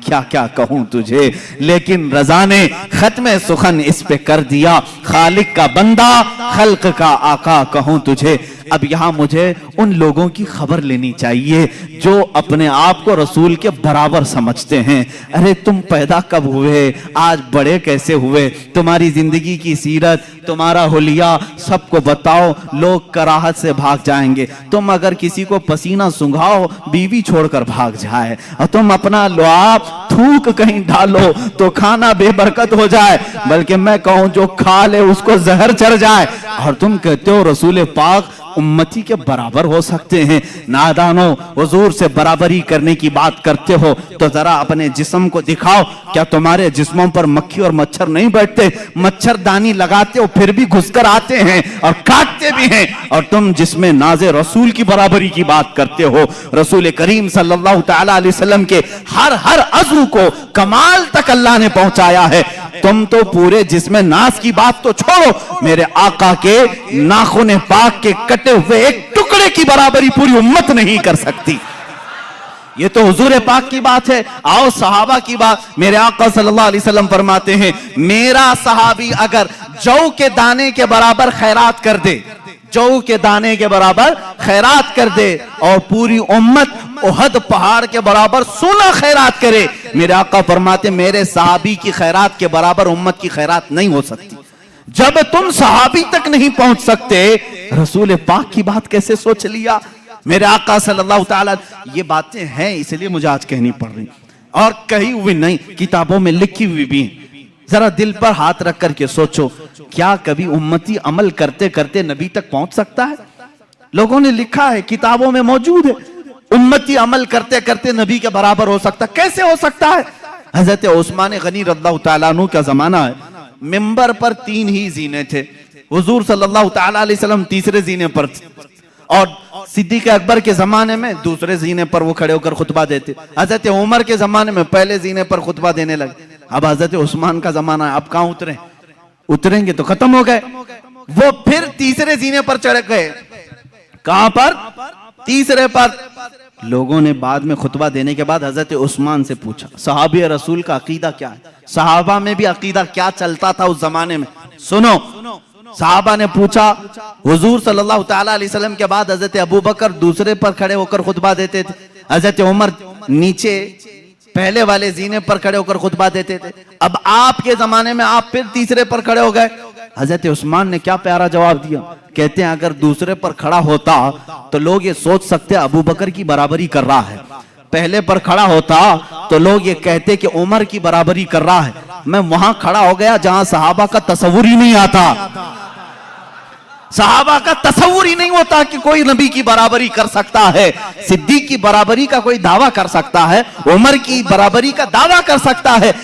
کیا کیا کہوں تجھے، لیکن رضا نے ختم سخن اس پہ کر دیا، خالق کا بندہ خلق کا آقا کہوں تجھے۔ اب یہاں مجھے ان لوگوں کی خبر لینی چاہیے جو اپنے آپ کو رسول کے برابر سمجھتے ہیں۔ ارے تم پیدا کب ہوئے، آج بڑے کیسے ہوئے، تمہاری زندگی کی سیرت، تمہارا حلیہ سب کو بتاؤ، لوگ کراہت سے بھاگ جائیں گے۔ تم اگر کسی کو پسینہ سنگھاؤ بیوی چھوڑ کر بھاگ جائے، اور تم اپنا لعاب تھوک کہیں ڈالو تو کھانا بے برکت ہو جائے، بلکہ میں کہوں جو کھا لے اس کو زہر چڑھ جائے، اور تم کہتے ہو رسول پاک امتی کے برابر ہو سکتے ہیں۔ نادانو، حضور سے برابری کرنے کی بات کرتے ہو تو ذرا اپنے جسم کو دکھاؤ، کیا تمہارے جسموں پر مکھی اور مچھر نہیں بیٹھتے؟ مچھر دانی لگاتے ہو پھر بھی گھس کر آتے ہیں اور کاٹتے بھی ہیں، اور تم جس میں ناز رسول کی برابری کی بات کرتے ہو۔ رسول کریم صلی اللہ تعالی علیہ وسلم کے ہر عضو کو کمال تک اللہ نے پہنچایا ہے، تم تو پورے جسم ناز کی بات تو چھوڑو، میرے آقا کے ناخن پاک کے کٹے ہوئے ایک ٹکڑے کی برابری پوری امت نہیں کر سکتی۔ یہ تو حضور پاک کی بات ہے۔ آؤ صحابہ کی بات، میرے آقا صلی اللہ علیہ وسلم فرماتے ہیں میرا صحابی اگر جو کے دانے کے برابر خیرات کر دے، جو کے دانے کے برابر خیرات کر دے، اور پوری امت احد پہاڑ کے برابر سونا خیرات کرے، میرے آقا فرماتے میرے صحابی کی خیرات کے برابر امت کی خیرات نہیں ہو سکتی۔ جب تم صحابی تک نہیں پہنچ سکتے، رسول پاک کی بات کیسے سوچ لیا؟ میرے آقا صلی اللہ تعالیٰ، یہ باتیں ہیں اس لیے مجھے آج کہنی پڑ رہی، اور کہی ہوئی نہیں، کتابوں میں لکھی ہوئی بھی ہیں۔ ذرا دل پر ہاتھ رکھ کر کے سوچو، کیا کبھی امتی عمل کرتے کرتے نبی تک پہنچ سکتا ہے؟ لوگوں نے لکھا ہے، کتابوں میں موجود ہے، امتی عمل کرتے کرتے نبی کے برابر ہو سکتا، کیسے ہو سکتا ہے؟ حضرت عثمان غنی رضی اللہ تعالیٰ عنہ کا زمانہ ہے، منبر پر 3 ہی زینے تھے، حضور صلی اللہ تعالیٰ علیہ وسلم تیسرے زینے پر تھے، اور صدیق اکبر کے زمانے میں دوسرے زینے پر وہ کھڑے ہو کر خطبہ دیتے، حضرت عمر کے زمانے میں پہلے زینے پر خطبہ دینے لگے، اب حضرت عثمان کا زمانہ ہے، اب کہاں اتریں گے تو ختم ہو گئے، وہ پھر تیسرے زینے پر چڑھ گئے، کہاں پر؟ تیسرے پر۔ لوگوں نے بعد میں خطبہ دینے کے بعد حضرت عثمان سے پوچھا صحابی رسول کا عقیدہ کیا ہے؟ صحابہ میں بھی عقیدہ کیا چلتا تھا اس زمانے میں؟ سنو، صحابہ نے پوچھا، حضور صلی اللہ تعالیٰ علیہ وسلم کے بعد حضرت ابوبکر دوسرے پر کھڑے ہو کر خطبہ دیتے تھے، حضرت عمر نیچے پہلے والے زینے پر کھڑے ہو کر خطبہ دیتے تھے، اب آپ کے زمانے میں آپ پھر تیسرے پر کھڑے ہو گئے۔ حضرت عثمان نے کیا پیارا جواب دیا، کہتے ہیں اگر دوسرے پر کھڑا ہوتا تو لوگ یہ سوچ سکتے ابوبکر کی برابری کر رہا ہے، پہلے پر کھڑا ہوتا تو لوگ یہ کہتے کہ عمر کی برابری کر رہا ہے، میں وہاں کھڑا ہو گیا جہاں صحابہ کا تصور ہی نہیں آتا، صحابہ کا تصور ہی نہیں ہوتا کہ کوئی نبی کی برابری کر سکتا ہے، صدیق کی برابری کا کوئی دعویٰ کر سکتا ہے، عمر کی برابری کا دعویٰ کر سکتا ہے،